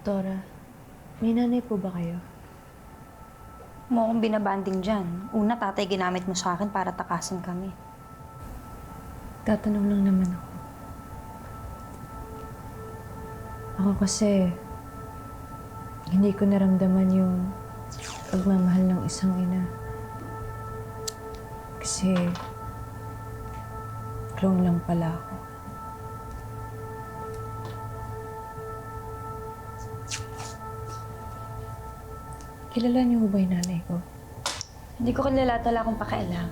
Dora, may nanay po ba kayo? Mo akong binabanding dyan. Una, tatay, ginamit mo sa akin para takasin kami. Tatanong lang naman ako. Ako kasi, hindi ko naramdaman yung pagmamahal ng isang ina. Kasi, clone lang pala ako. Kilala niyo ba yung nanay ko? Hindi ko kilala at wala akong pakialam.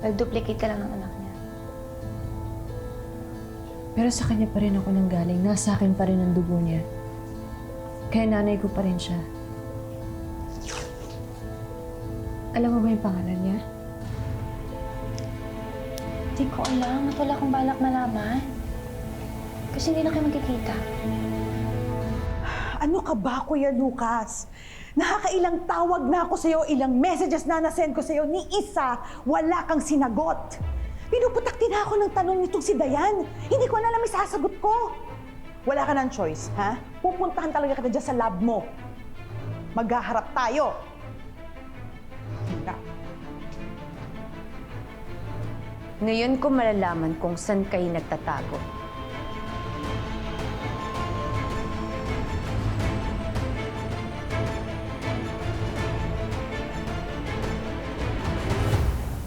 Nag-duplicate ka lang ng anak niya. Pero sa kanya pa rin ako nanggaling. Nasa akin pa rin ang dugo niya. Kaya nanay ko pa rin siya. Alam mo ba yung pangalan niya? Hindi ko alam at wala akong balak malaman. Kasi hindi na kayo magkikita. Ano ka ba, Kuya Lucas? Nakakailang tawag na ako sa'yo, ilang messages na nasend ko sa'yo, ni isa, wala kang sinagot. Pinuputak din ako ng tanong nitong si Dayan. Hindi ko na alam isasagot ko. Wala ka ng choice, ha? Pupuntahan talaga kita dyan sa lab mo. Maghaharap tayo. Tingnan. Ngayon ko malalaman kung saan kayo nagtatago.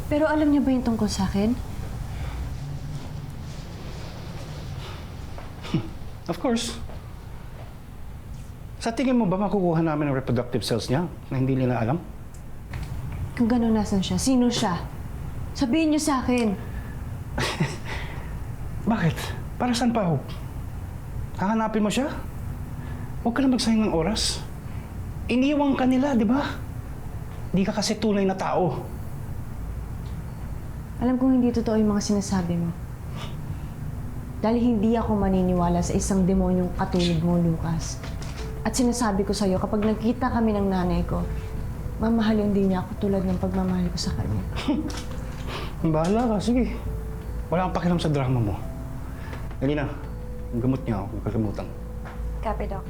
Pero alam niyo ba yung tungkol sa akin? Of course. Sa tingin mo ba makukuha namin ang reproductive cells niya na hindi nila alam? Kung gano'n, nasan siya? Sino siya? Sabihin niyo sa akin. Bakit? Para saan pa, Hope? Hahanapin mo siya? Huwag ka na magsayang ng oras. Iniwang ka nila, di ba? Di ka kasi tunay na tao. Alam kong hindi totoo yung mga sinasabi mo. Dahil hindi ako maniniwala sa isang demonyong katulad mo, Lucas. At sinasabi ko sa'yo, kapag nagkita kami ng nanay ko, mamahalin din niya ako tulad ng pagmamahal ko sa kanya. Bahala ka, sige. Wala kang pakialam sa drama mo. Dali na, ang gamot niya ako, kung kakalimutan. Copy, Doc.